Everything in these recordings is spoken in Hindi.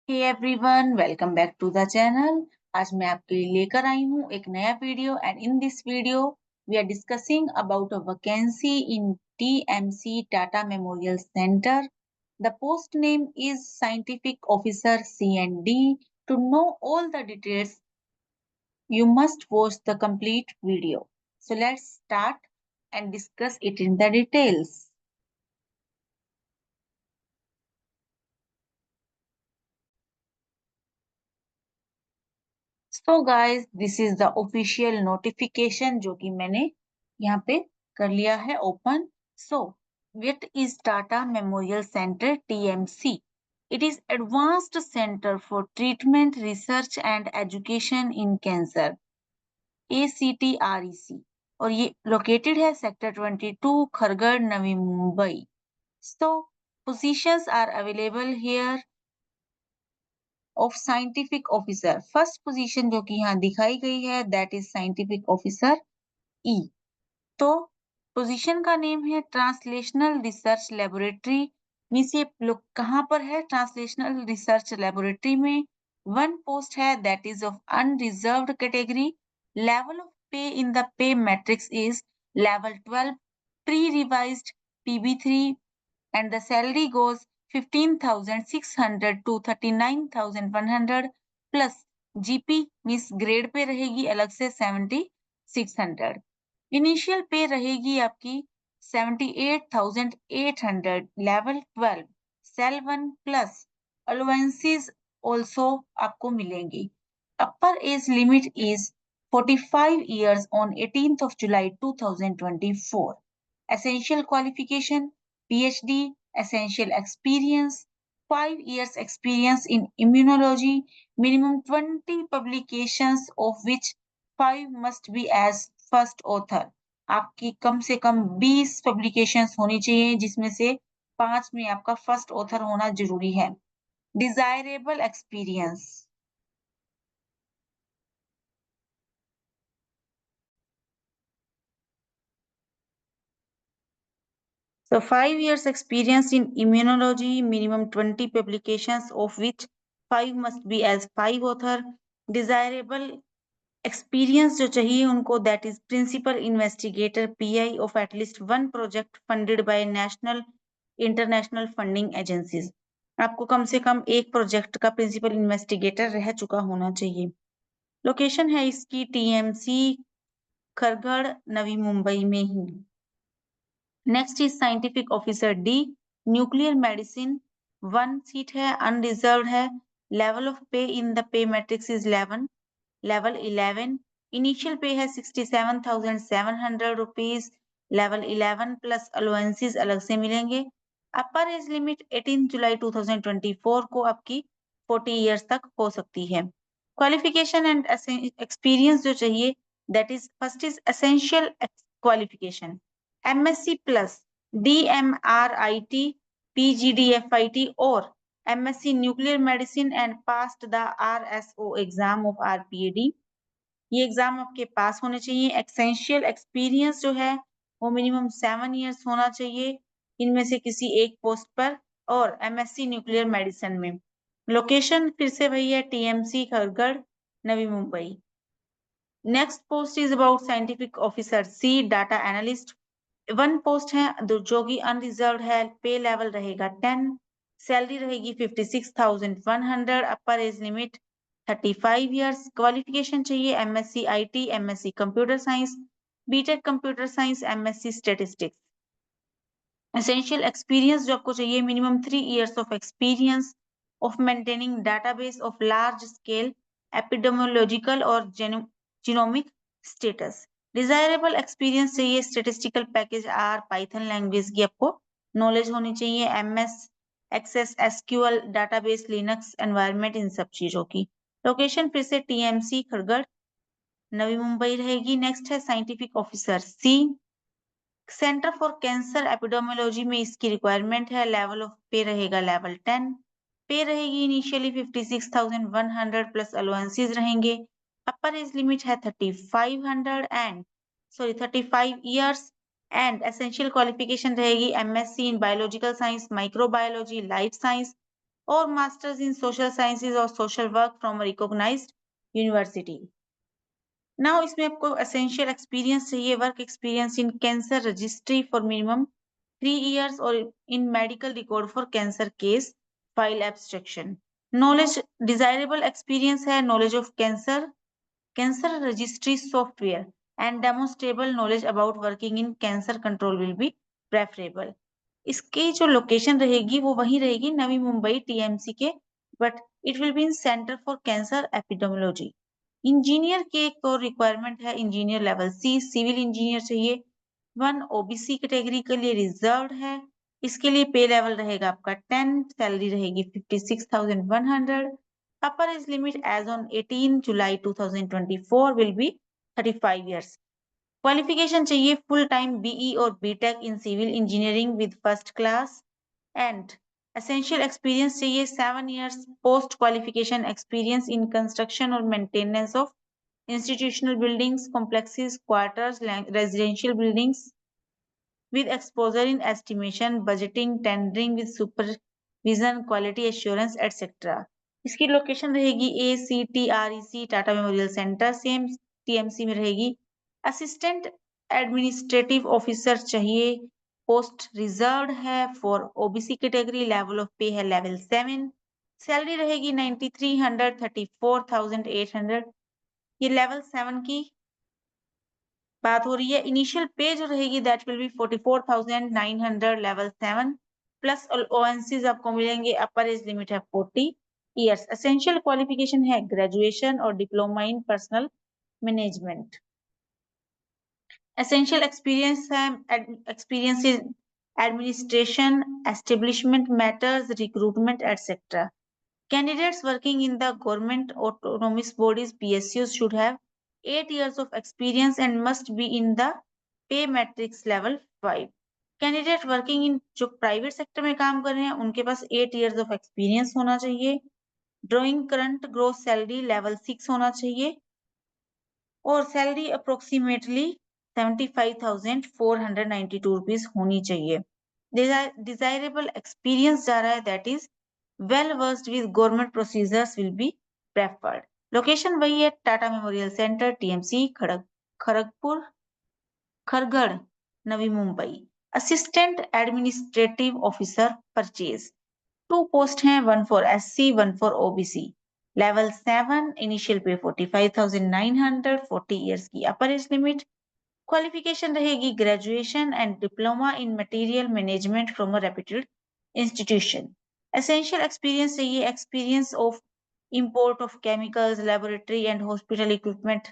Hey everyone, welcome back to the channel. आज मैं आपके लिए लेकर आई हूँ एक नया video and in this video we are discussing about a vacancy in TMC Tata memorial centre. The post name is scientific officer CND। To know all the details you must watch the complete video. So let's start and discuss it in the details. So guys, this is the official notification जो कि मैंने यहाँ पे कर लिया है open. So what is Tata memorial centre TMC? It is advanced centre for treatment research and education in cancer, ACTREC, और ये लोकेटेड है sector 22, Kharghar, Navi Mumbai. So positions are available here of scientific officer. First position जो कि यहाँ दिखाई गई है that is scientific officer E। तो पोजीशन का नेम है ट्रांसलेशनल रिसर्च लेबोरेटरी। मीन्स ये लोग कहाँ पर है? ट्रांसलेशनल रिसर्च लेबोरेटरी में। वन पोस्ट है that is of unreserved category. Level of pay in the pay matrix is level 12 pre revised PB3, and the salary goes 15,600 to 39,100 plus GP means grade pay रहेगी अलग से 7,600। इनिशियल पे रहेगी आपकी 78,800 लेवल 12 सेल 1 प्लस अलोवेंसेस ऑल्सो आपको मिलेंगी। अपर age limit is 45 years on 18th of July 2024। Essential qualification PhD, essential experience, 5 years experience in immunology, minimum 20 publications of which 5 must be as first author। आपकी कम से कम 20 पब्लिकेशंस होनी चाहिए जिसमें से 5 में आपका फर्स्ट ऑथर होना जरूरी है। Desirable experience. So 5 years experience in immunology, minimum 20 publications of which 5 must be as 5 author। Desirable experience जो चाहिए उनको that is principal investigator PI of at least one project funded by national international funding agencies। आपको कम से कम एक प्रोजेक्ट का प्रिंसिपल इन्वेस्टिगेटर रह चुका होना चाहिए। लोकेशन है इसकी TMC खरगढ़ नवी मुंबई में ही। Next is scientific officer D, nuclear medicine. 1 seat है, अनरिजर्व्ड है। Level of pay in the pay matrix is level 11। Initial pay है 67,700 रुपीज लेवल 11 प्लस अलोवेंसेस अलग से मिलेंगे। अपर एज लिमिट 18 जुलाई 2024 को आपकी 40 इयर्स तक हो सकती है। क्वालिफिकेशन एंड एक्सपीरियंस जो चाहिए that is first is essential qualification MSc plus DMRIT PGDFIT और MSc nuclear medicine and passed the RSO exam of RPAD। ये एग्जाम आपके पास होने चाहिए। एसेंशियल एक्सपीरियंस जो है वो मिनिमम 7 इयर्स होना चाहिए इनमें से किसी एक पोस्ट पर, और MSc न्यूक्लियर मेडिसिन में। लोकेशन फिर से वही है TMC Kharghar Navi Mumbai. Next post is about scientific officer C, data analyst. 1 post है जो कि अनरिजर्व्ड है। पे लेवल रहेगा 10, सैलरी रहेगी 56,100, upper age limit 35 years. Qualification चाहिए MSc IT, MSc computer science, BTech computer science, MSc statistics. Essential experience जो आपको चाहिए minimum 3 years of experience of maintaining database of large scale epidemiological और जीनोमिक स्टेटस। डिजायरेबल एक्सपीरियंस चाहिए statistical package R, Python language की आपको नॉलेज होनी चाहिए। MS access SQL database Linux environment इन सब चीजों की। लोकेशन फिर से TMC खरगढ़ नवी मुंबई रहेगी। नेक्स्ट है scientific officer C, centre for cancer epidemiology में इसकी रिक्वायरमेंट है। लेवल ऑफ पे रहेगा लेवल 10। पे रहेगी इनिशियली 56,100 प्लस अलोवेंसेस रहेंगे। अपर एज लिमिट है 35 इयर्स एंड एसेंशियल क्वालिफिकेशन रहेगी MSc in biological science, microbiology, life science, or masters in social sciences or social work from a recognized university. Now इसमें आपको एसेंशियल एक्सपीरियंस चाहिए, work experience in cancer registry for minimum 3 years और in medical record for cancer case file abstraction. Knowledge desirable experience है knowledge of cancer registry software and demonstrable knowledge about working in cancer control will be preferable. इसकी जो लोकेशन रहेगी वो वही रहेगी नवी मुंबई टीएमसी के, but it will be in centre for cancer epidemiology. Engineer के एक और रिक्वायरमेंट है इंजीनियर लेवल सी, सिविल इंजीनियर चाहिए। 1 ओबीसी कैटेगरी के लिए रिजर्व्ड है। इसके लिए पे लेवल रहेगा आपका 10, सैलरी रहेगी 56,100। Upper age limit age on 18 July 2024 will be 35 years। Qualification चाहिए फुल टाइम बीई और BTech in civil engineering with first class and essential experience चाहिए 7 years post qualification experience in construction और maintenance of institutional buildings, complexes, quarters, residential buildings with exposure in estimation, budgeting, tendering with supervision, quality assurance, etc. इसकी लोकेशन रहेगी ACTREC Tata memorial centre, same TMC में रहेगी। असिस्टेंट एडमिनिस्ट्रेटिव ऑफिसर चाहिए, पोस्ट रिजर्व्ड है for OBC category, level of pay है लेवल 7, सैलरी रहेगी 9300 34,800। ये लेवल 7 की बात हो रही है। इनिशियल पे जो रहेगी that will be 44,900 level 7 plus ओएनसीज आपको मिलेंगे। अपर एज लिमिट है 40 years। एसेंशियल क्वालिफिकेशन है ग्रेजुएशन और diploma in personnel management. Essential experience है experience in administration, establishment matters, recruitment etcetera. Candidates working in the government autonomous bodies PSUs should have 8 years of experience and must be in the pay matrix level 5। Candidate working in जो प्राइवेट सेक्टर में काम कर रहे हैं उनके पास 8 years of experience होना चाहिए। Drawing current gross salary level 6 होना चाहिए और सैलरी अप्रोक्सीमेटली 75,492 रुपीज होनी चाहिए। डिजायरेबल एक्सपीरियंस जा रहा है that is well versed with government procedures will be preferred। Location वही है Tata memorial centre TMC Kharagpur Kharghar Navi Mumbai. Assistant administrative officer purchase, 2 post हैं, 1 for SC 1 for OBC. Level 7 initial pay 45,900 40 years की अपर एज लिमिट। क्वालिफिकेशन रहेगी graduation and diploma in material management from a reputed institution. Essential experience चाहिए experience of import of chemicals, laboratory and hospital equipment,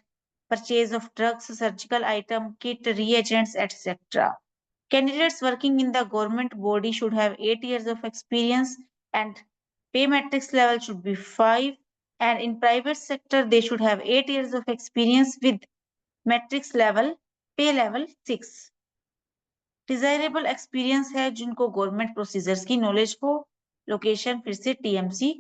purchase of drugs, surgical item, kit, reagents, etc. Candidates working in the government body should have 8 years of experience and pay matrix level should be 5, and in private sector they should have 8 years of experience with matrix level पे लेवल 6। डिजायरेबल एक्सपीरियंस है जिनको गवर्नमेंट प्रोसीजर्स की नॉलेज हो। लोकेशन फिर से टीएमसी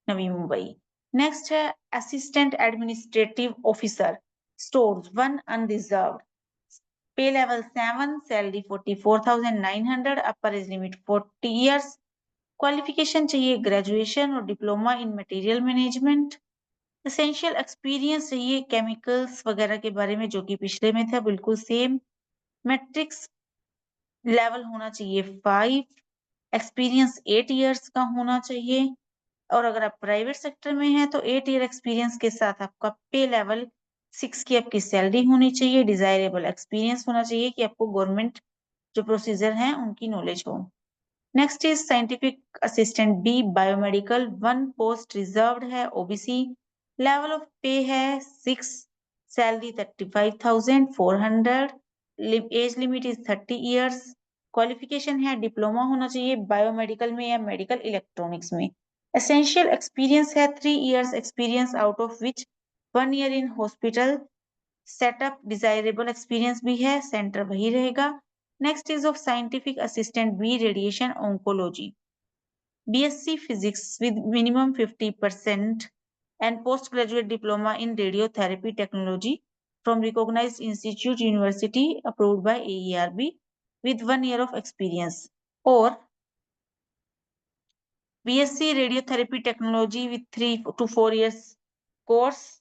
नवी मुंबई। नेक्स्ट है assistant administrative officer stores 1 unreserved, pay level 7, salary 44,900, upper age limit 40 years। Qualification चाहिए ग्रेजुएशन और diploma in material management. Essential experience चाहिए केमिकल्स वगैरह के बारे में जो कि पिछले में था बिल्कुल सेम। मैट्रिक्स लेवल होना चाहिए 5, एक्सपीरियंस 8 years का होना चाहिए और अगर आप प्राइवेट सेक्टर में हैं तो 8 year एक्सपीरियंस के साथ आपका पे लेवल 6 की आपकी सैलरी होनी चाहिए। डिजायरेबल एक्सपीरियंस होना चाहिए कि आपको गवर्नमेंट जो प्रोसीजर हैं उनकी नॉलेज हो। Next is scientific assistant B biomedical, 1 post reserved है ओबीसी, लेवल ऑफ पे है 6, salary 35,400, age limit is 30 years। Qualification है डिप्लोमा होना चाहिए बायोमेडिकल में या मेडिकल इलेक्ट्रॉनिक्स में। एसेंशियल एक्सपीरियंस है 3 years experience out of which 1 year in hospital setup. Desirable experience भी है, सेंटर वही रहेगा। Next is of scientific assistant B radiation oncology, BSc physics with minimum 50% and postgraduate diploma in radiotherapy technology from recognized institute university approved by AERB with 1 year of experience। और BSc Radiotherapy Technology with 3 to 4 years course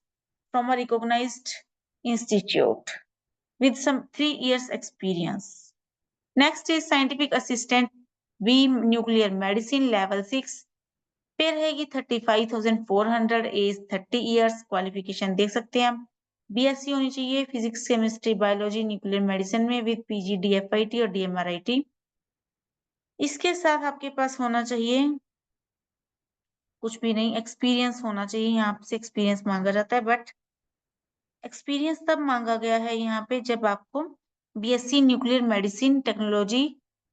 from a recognized institute with some 3 years experience. Next is Scientific Assistant B Nuclear Medicine Level 6 पे रहेगी 35,400 एज 30 इयर्स क्वालिफिकेशन देख सकते हैं हम BSc होनी चाहिए physics chemistry biology nuclear medicine में विद PG DFIT और DMRIT। इसके साथ आपके पास होना चाहिए कुछ भी नहीं एक्सपीरियंस होना चाहिए, यहाँ से एक्सपीरियंस मांगा जाता है बट एक्सपीरियंस तब मांगा गया है यहाँ पे जब आपको BSc nuclear medicine technology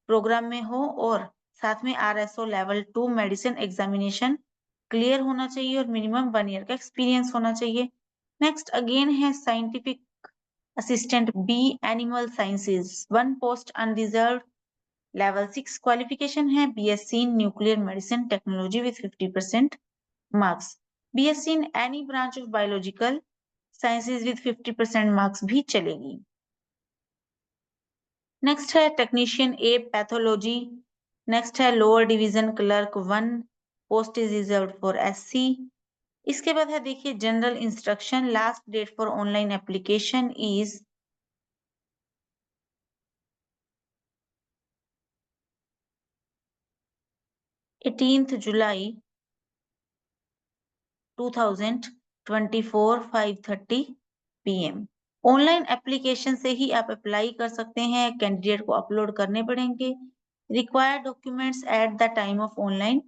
programme में हो और साथ में RSO level 2 medicine examination clear होना चाहिए और मिनिमम 1 ईयर का एक्सपीरियंस होना चाहिए। नेक्स्ट अगेन है scientific assistant B animal sciences 1 post unreserved level 6 qualification है BSc nuclear medicine technology with 50% marks. BSc in any branch of biological sciences with 50% marks भी चलेगी। नेक्स्ट है टेक्नीशियन A पैथोलॉजी। नेक्स्ट है lower division clerk 1 post is reserved for SC। इसके बाद है देखिए general instruction last date for online application is 18th जुलाई 2024 5:30 PM। ऑनलाइन एप्लीकेशन से ही आप अप्लाई कर सकते हैं, कैंडिडेट को अपलोड करने पड़ेंगे required documents at the time of online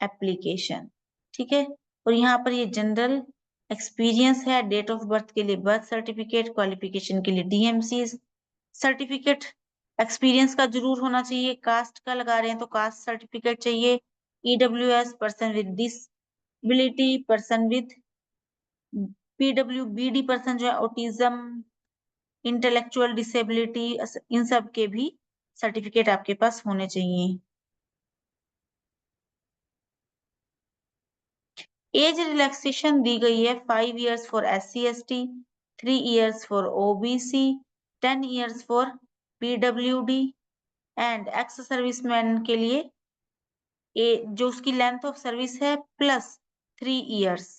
application, ठीक है। और यहाँ पर ये जनरल एक्सपीरियंस है, डेट ऑफ बर्थ के लिए बर्थ सर्टिफिकेट, क्वालिफिकेशन के लिए DMC सर्टिफिकेट, एक्सपीरियंस का जरूर होना चाहिए, कास्ट का लगा रहे हैं तो कास्ट सर्टिफिकेट चाहिए, EWS person with disability, person with PWBD person जो है ऑटिज्म इंटेलेक्चुअल डिसेबिलिटी इन सब के भी सर्टिफिकेट आपके पास होने चाहिए। एज रिलैक्सेशन दी गई है 5 years for SC/ST, 3 years for OBC, 10 years for PWD and ex serviceman के लिए जो उसकी लेंथ ऑफ सर्विस है +3 years.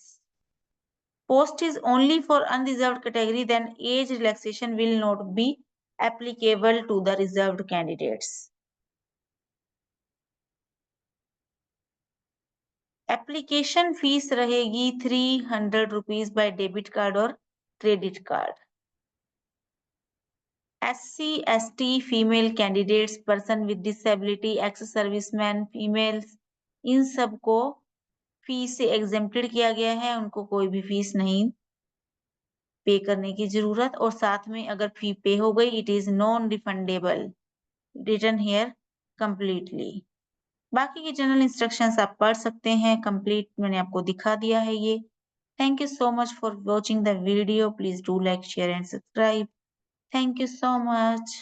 Post is only for unreserved category, then age relaxation will not be applicable to the reserved candidates. Application fees रहेगी 300 रुपीज बाय डेबिट कार्ड और credit card. SC/ST female candidates, person with disability, ex serviceman females, इन सब को फीस से एग्जेम्प्टेड किया गया है, उनको कोई भी फीस नहीं पे करने की जरूरत, और साथ में अगर फी पे हो गई it is non refundable, return here completely. बाकी के जनरल इंस्ट्रक्शंस आप पढ़ सकते हैं, कंप्लीट मैंने आपको दिखा दिया है ये। Thank you so much for watching the video, please do like share and subscribe. Thank you so much.